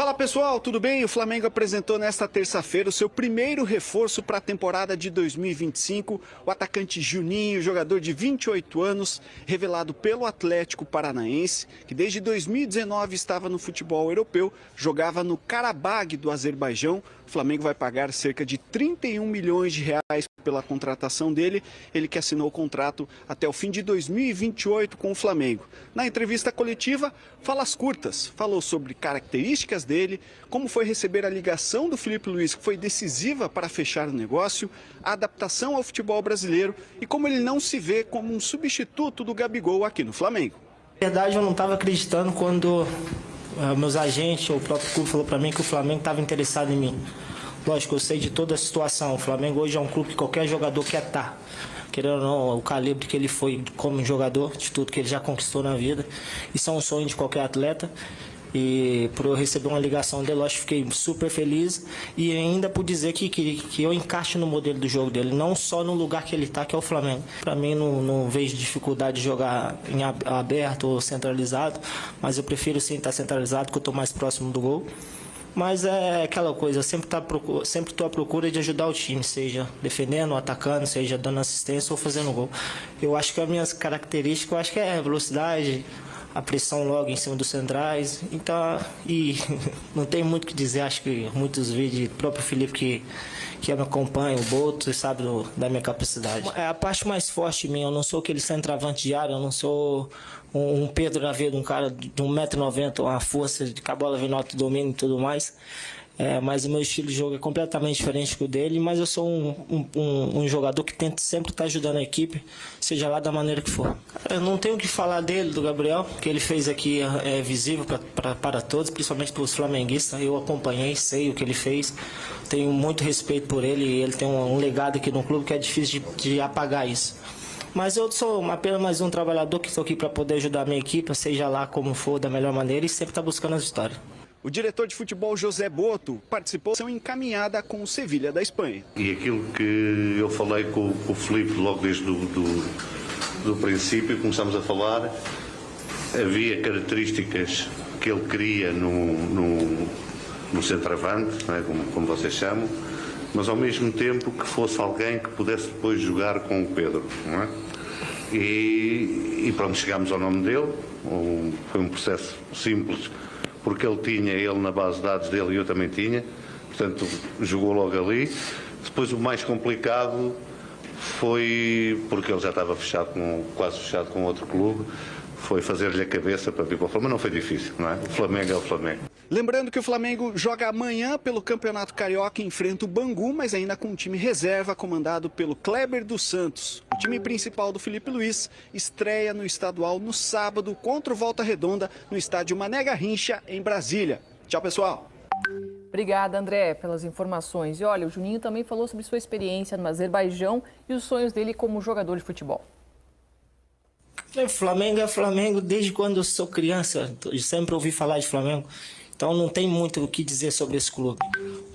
Fala pessoal, tudo bem? O Flamengo apresentou nesta terça-feira o seu primeiro reforço para a temporada de 2025. O atacante Juninho, jogador de 28 anos, revelado pelo Atlético Paranaense, que desde 2019 estava no futebol europeu, jogava no Karabag do Azerbaijão. O Flamengo vai pagar cerca de 31 milhões de reais pela contratação dele. Ele que assinou o contrato até o fim de 2028 com o Flamengo. Na entrevista coletiva, falas curtas, falou sobre características dele, como foi receber a ligação do Filipe Luís, que foi decisiva para fechar o negócio, a adaptação ao futebol brasileiro e como ele não se vê como um substituto do Gabigol aqui no Flamengo. Na verdade, eu não estava acreditando quando meus agentes ou o próprio clube falou para mim que o Flamengo estava interessado em mim. Lógico, eu sei de toda a situação. O Flamengo hoje é um clube que qualquer jogador quer estar. Querendo ou não, o calibre que ele foi como jogador, de tudo que ele já conquistou na vida. Isso é um sonho de qualquer atleta. E por eu receber uma ligação dele, eu acho que fiquei super feliz. E ainda por dizer que eu encaixo no modelo do jogo dele, não só no lugar que ele está, que é o Flamengo. Para mim, não vejo dificuldade de jogar em aberto ou centralizado, mas eu prefiro sim estar centralizado, porque eu estou mais próximo do gol. Mas é aquela coisa, eu sempre estou à procura de ajudar o time, seja defendendo, atacando, seja dando assistência ou fazendo gol. Eu acho que as minhas características, eu acho que é a velocidade, a pressão logo em cima dos centrais. Então, e não tem muito o que dizer, acho que muitos vídeos, o próprio Felipe que me acompanha, o Boto, sabe da minha capacidade. É a parte mais forte minha, eu não sou aquele centroavante de área, eu não sou um Pedro na vida, um cara de 1,90 m, uma força de que a bola vem no alto domínio e tudo mais. Mas o meu estilo de jogo é completamente diferente do dele, mas eu sou um jogador que tenta sempre estar ajudando a equipe, seja lá da maneira que for. Eu não tenho o que falar dele, do Gabriel, o que ele fez aqui é visível para todos, principalmente para os flamenguistas. Eu acompanhei, sei o que ele fez, tenho muito respeito por ele e ele tem um legado aqui no clube que é difícil de apagar isso. Mas eu sou apenas mais um trabalhador que estou aqui para poder ajudar a minha equipe, seja lá como for, da melhor maneira, e sempre estar buscando as vitórias. O diretor de futebol José Boto participou da ação encaminhada com o Sevilha da Espanha. E aquilo que eu falei com o Filipe logo desde do princípio, começamos a falar, havia características que ele queria no centroavante, não é? como vocês chamam, mas ao mesmo tempo que fosse alguém que pudesse depois jogar com o Pedro, não é? E pronto, chegámos ao nome dele. Foi um processo simples, porque ele tinha, ele na base de dados dele e eu também tinha, portanto jogou logo ali. Depois o mais complicado foi, porque ele já estava quase fechado com outro clube, foi fazer-lhe a cabeça para vir para o Flamengo. Mas não foi difícil, não é? O Flamengo é o Flamengo. Lembrando que o Flamengo joga amanhã pelo Campeonato Carioca e enfrenta o Bangu, mas ainda com um time reserva comandado pelo Kleber dos Santos. O time principal do Filipe Luís estreia no estadual no sábado contra o Volta Redonda no estádio Mané Garrincha, em Brasília. Tchau, pessoal. Obrigada, André, pelas informações. E olha, o Juninho também falou sobre sua experiência no Azerbaijão e os sonhos dele como jogador de futebol. Flamengo é Flamengo desde quando eu sou criança. Eu sempre ouvi falar de Flamengo. Então não tem muito o que dizer sobre esse clube.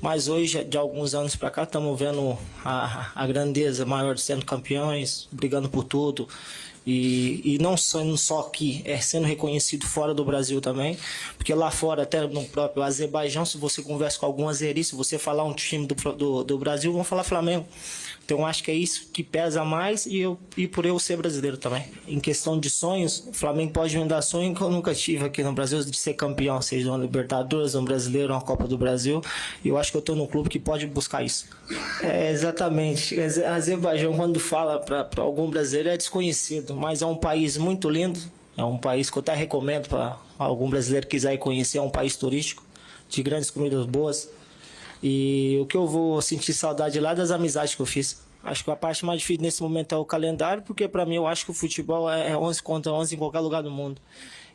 Mas hoje, de alguns anos para cá, estamos vendo a grandeza maior de sendo campeões, brigando por tudo. E não só aqui, sendo reconhecido fora do Brasil também. Porque lá fora, até no próprio Azerbaijão, se você conversa com algum azeri, se você falar um time do Brasil, vão falar Flamengo. Então acho que é isso que pesa mais e por eu ser brasileiro também. Em questão de sonhos, o Flamengo pode me dar sonho que eu nunca tive aqui no Brasil, de ser campeão, seja uma Libertadores, um brasileiro, uma Copa do Brasil. E eu acho que eu estou num clube que pode buscar isso. Exatamente. Azerbaijão, quando fala para algum brasileiro, é desconhecido, mas é um país muito lindo. É um país que eu até recomendo para algum brasileiro que quiser ir conhecer. É um país turístico, de grandes comidas boas. E o que eu vou sentir saudade lá das amizades que eu fiz. Acho que a parte mais difícil nesse momento é o calendário, porque para mim eu acho que o futebol é 11 contra 11 em qualquer lugar do mundo.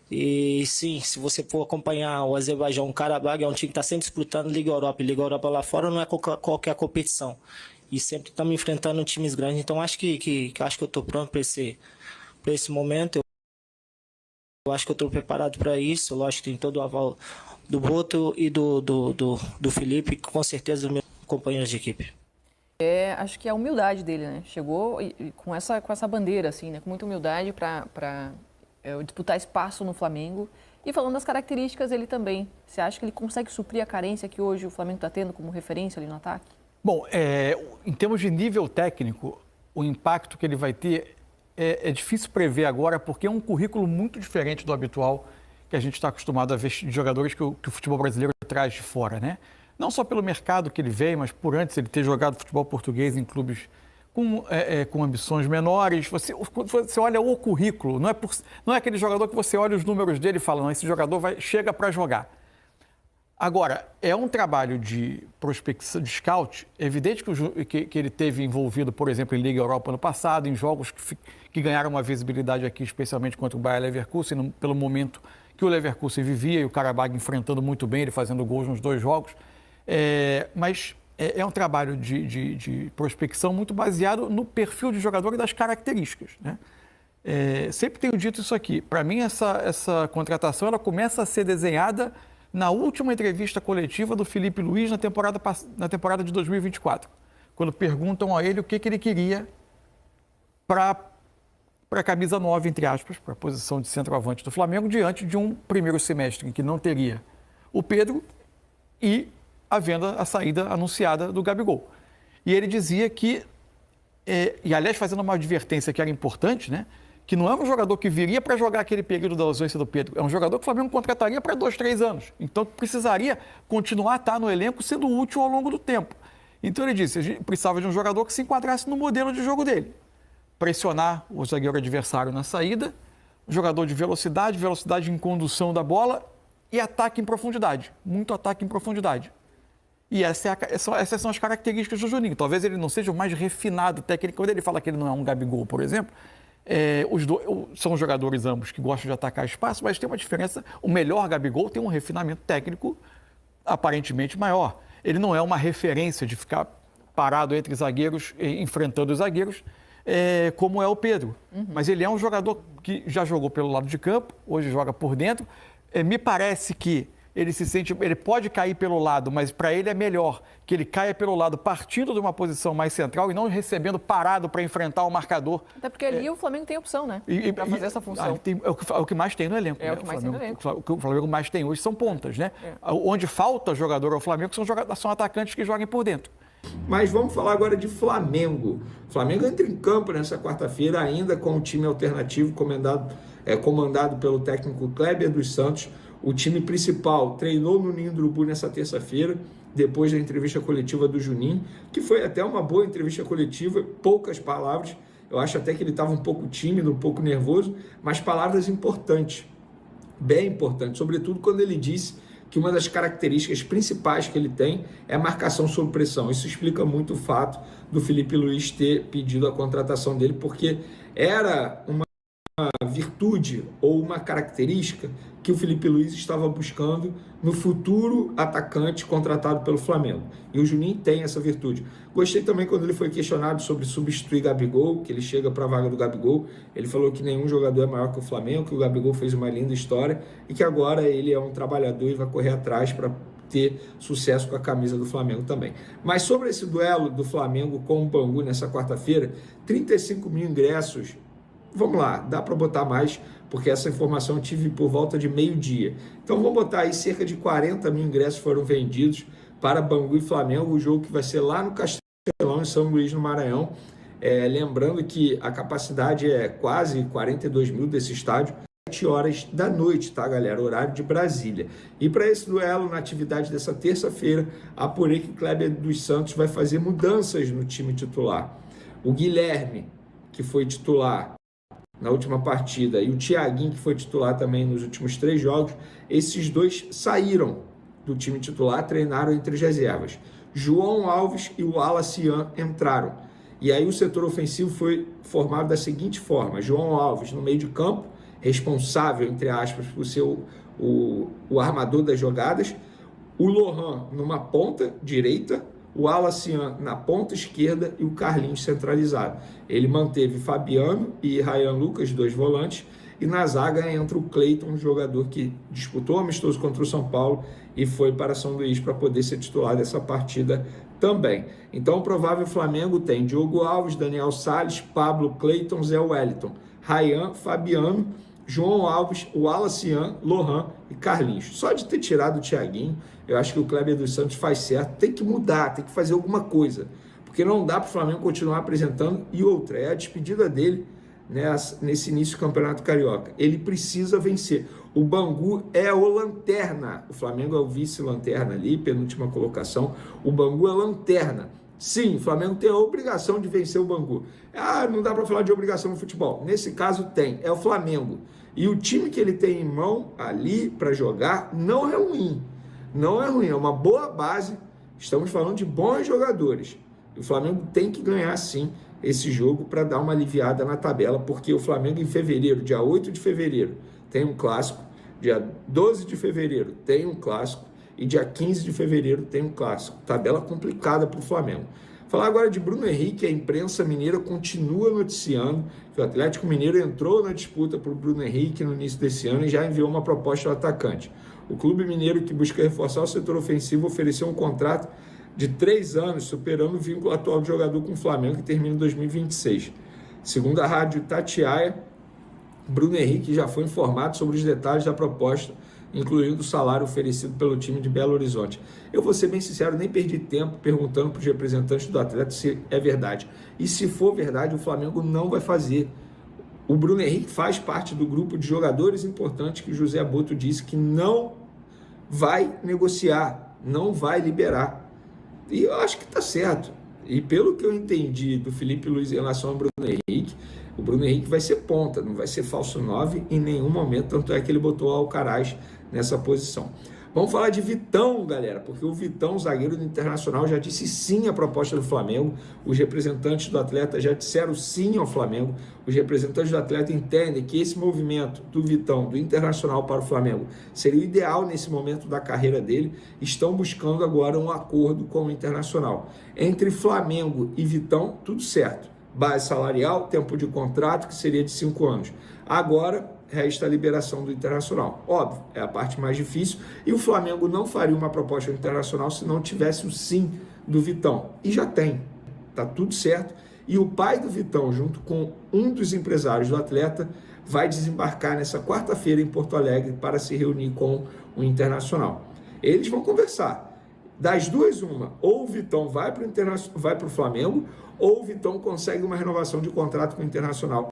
E sim, se você for acompanhar o Azerbaijão, o Karabag é um time que está sempre disputando Liga Europa. E Liga Europa lá fora não é qualquer competição. E sempre estamos enfrentando times grandes. Então acho que eu estou pronto para esse momento. Eu acho que eu estou preparado para isso. Lógico que tem todo o aval do Boto e do Felipe, com certeza dos meus companheiros de equipe. Acho que é a humildade dele, né? Chegou com essa bandeira, assim, né? Com muita humildade para disputar espaço no Flamengo E falando das características, ele também, você acha que ele consegue suprir a carência que hoje o Flamengo está tendo como referência ali no ataque? Bom, em termos de nível técnico, o impacto que ele vai ter é difícil prever agora, porque é um currículo muito diferente do habitual que a gente está acostumado a ver de jogadores que o futebol brasileiro traz de fora, né? Não só pelo mercado que ele veio, mas por antes ele ter jogado futebol português em clubes com ambições menores. Você olha o currículo, não é aquele jogador que você olha os números dele e fala, não, esse jogador chega para jogar. Agora, é um trabalho de prospecção, de scout, é evidente que ele teve envolvido, por exemplo, em Liga Europa ano passado, em jogos que ganharam uma visibilidade aqui, especialmente contra o Bayer Leverkusen, pelo momento que o Leverkusen vivia e o Karabakh enfrentando muito bem, ele fazendo gols nos 2 jogos. Mas é um trabalho de prospecção muito baseado no perfil de jogador e das características, né? Sempre tenho dito isso aqui. Para mim, essa contratação ela começa a ser desenhada na última entrevista coletiva do Felipe Luiz na temporada de 2024, quando perguntam a ele o que ele queria para a camisa 9, entre aspas, para a posição de centroavante do Flamengo, diante de um primeiro semestre em que não teria o Pedro e a saída anunciada do Gabigol. E ele dizia que, e aliás fazendo uma advertência que era importante, né, que não é um jogador que viria para jogar aquele período da ausência do Pedro, é um jogador que o Flamengo contrataria para 2, 3 anos. Então precisaria continuar a estar no elenco sendo útil ao longo do tempo. Então ele disse, a gente precisava de um jogador que se enquadrasse no modelo de jogo dele. Pressionar o zagueiro adversário na saída, jogador de velocidade em condução da bola e ataque em profundidade, muito ataque em profundidade. E essas são as características do Juninho. Talvez ele não seja o mais refinado técnico. Quando ele fala que ele não é um Gabigol, por exemplo, os dois são jogadores ambos que gostam de atacar espaço, mas tem uma diferença. O melhor Gabigol tem um refinamento técnico aparentemente maior. Ele não é uma referência de ficar parado entre zagueiros, enfrentando os zagueiros, como é o Pedro. Mas ele é um jogador que já jogou pelo lado de campo, hoje joga por dentro. Me parece que ele pode cair pelo lado, mas para ele é melhor que ele caia pelo lado partindo de uma posição mais central e não recebendo parado para enfrentar o marcador. Até porque ali o Flamengo tem opção, né? Para fazer essa função. É o que mais tem no elenco. O que mais tem no elenco. O que o Flamengo mais tem hoje são pontas, né? Onde falta jogador ao Flamengo são atacantes que joguem por dentro. Mas vamos falar agora de Flamengo. O Flamengo entra em campo nessa quarta-feira ainda com o time alternativo comandado pelo técnico Kleber dos Santos. O time principal treinou no Ninho do Urubu nessa terça-feira, depois da entrevista coletiva do Juninho, que foi até uma boa entrevista coletiva, poucas palavras. Eu acho até que ele estava um pouco tímido, um pouco nervoso, mas palavras importantes, bem importantes, sobretudo quando ele disse que uma das características principais que ele tem é a marcação sob pressão. Isso explica muito o fato do Felipe Luiz ter pedido a contratação dele, porque era uma virtude ou uma característica que o Felipe Luiz estava buscando no futuro atacante contratado pelo Flamengo. E o Juninho tem essa virtude. Gostei também quando ele foi questionado sobre substituir Gabigol, que ele chega para a vaga do Gabigol. Ele falou que nenhum jogador é maior que o Flamengo, que o Gabigol fez uma linda história e que agora ele é um trabalhador e vai correr atrás para ter sucesso com a camisa do Flamengo também. Mas sobre esse duelo do Flamengo com o Bangu nessa quarta-feira, 35 mil ingressos. Vamos lá, dá para botar mais, porque essa informação eu tive por volta de meio-dia. Então vamos botar aí, cerca de 40 mil ingressos foram vendidos para Bangu e Flamengo, o jogo que vai ser lá no Castelão, em São Luís, no Maranhão. Lembrando que a capacidade é quase 42 mil desse estádio, 7 horas da noite, tá, galera? Horário de Brasília. E para esse duelo, na atividade dessa terça-feira, apurei que o Kleber dos Santos vai fazer mudanças no time titular. O Guilherme, que foi titular na última partida, e o Thiaguinho, que foi titular também nos últimos 3 jogos, esses dois saíram do time titular, treinaram entre as reservas. João Alves e o Wallace entraram. E aí o setor ofensivo foi formado da seguinte forma: João Alves no meio de campo, responsável, entre aspas, por ser o armador das jogadas, o Lohan numa ponta direita, o Alacian na ponta esquerda e o Carlinhos centralizado. Ele manteve Fabiano e Ryan Lucas, 2 volantes, e na zaga entra o Cleiton, um jogador que disputou amistoso contra o São Paulo e foi para São Luís para poder ser titular dessa partida também. Então o provável Flamengo tem Diogo Alves, Daniel Salles, Pablo, Cleiton, Zé Wellington, Ryan, Fabiano João Alves, o Alacian, Lohan e Carlinhos. Só de ter tirado o Thiaguinho, eu acho que o Kleber dos Santos faz certo. Tem que mudar, tem que fazer alguma coisa. Porque não dá para o Flamengo continuar apresentando. E outra, é a despedida dele nesse início do Campeonato Carioca. Ele precisa vencer. O Bangu é o lanterna. O Flamengo é o vice-lanterna ali, penúltima colocação. O Bangu é lanterna. Sim, o Flamengo tem a obrigação de vencer o Bangu. Não dá para falar de obrigação no futebol. Nesse caso tem, é o Flamengo. E o time que ele tem em mão ali para jogar não é ruim. Não é ruim, é uma boa base. Estamos falando de bons jogadores. O Flamengo tem que ganhar sim esse jogo para dar uma aliviada na tabela, porque o Flamengo em fevereiro, dia 8 de fevereiro, tem um clássico, dia 12 de fevereiro tem um clássico e dia 15 de fevereiro tem um clássico. Tabela complicada para o Flamengo. Falar agora de Bruno Henrique, a imprensa mineira continua noticiando que o Atlético Mineiro entrou na disputa por Bruno Henrique no início desse ano e já enviou uma proposta ao atacante. O clube mineiro, que busca reforçar o setor ofensivo, ofereceu um contrato de 3 anos, superando o vínculo atual do jogador com o Flamengo, que termina em 2026. Segundo a rádio Itatiaia, Bruno Henrique já foi informado sobre os detalhes da proposta, incluindo o salário oferecido pelo time de Belo Horizonte. Eu vou ser bem sincero, nem perdi tempo perguntando para os representantes do atleta se é verdade. E se for verdade, o Flamengo não vai fazer. O Bruno Henrique faz parte do grupo de jogadores importantes que o José Boto disse que não vai negociar, não vai liberar. E eu acho que está certo. E pelo que eu entendi do Felipe Luiz em relação ao Bruno Henrique, o Bruno Henrique vai ser ponta, não vai ser falso 9 em nenhum momento, tanto é que ele botou o Alcaraz nessa posição. Vamos falar de Vitão, galera, porque o Vitão, zagueiro do Internacional, já disse sim à proposta do Flamengo. Os representantes do atleta já disseram sim ao Flamengo. Os representantes do atleta entendem que esse movimento do Vitão, do Internacional para o Flamengo, seria o ideal nesse momento da carreira dele. Estão buscando agora um acordo com o Internacional. Entre Flamengo e Vitão, tudo certo. Base salarial, tempo de contrato, que seria de 5 anos. Agora, resta a liberação do Internacional. Óbvio, é a parte mais difícil, e o Flamengo não faria uma proposta internacional se não tivesse o sim do Vitão. E já tem, tá tudo certo. E o pai do Vitão, junto com um dos empresários do atleta, vai desembarcar nessa quarta-feira em Porto Alegre para se reunir com o Internacional. Eles vão conversar. Das duas, uma, ou o Vitão vai para o Flamengo, ou o Vitão consegue uma renovação de contrato com o Internacional.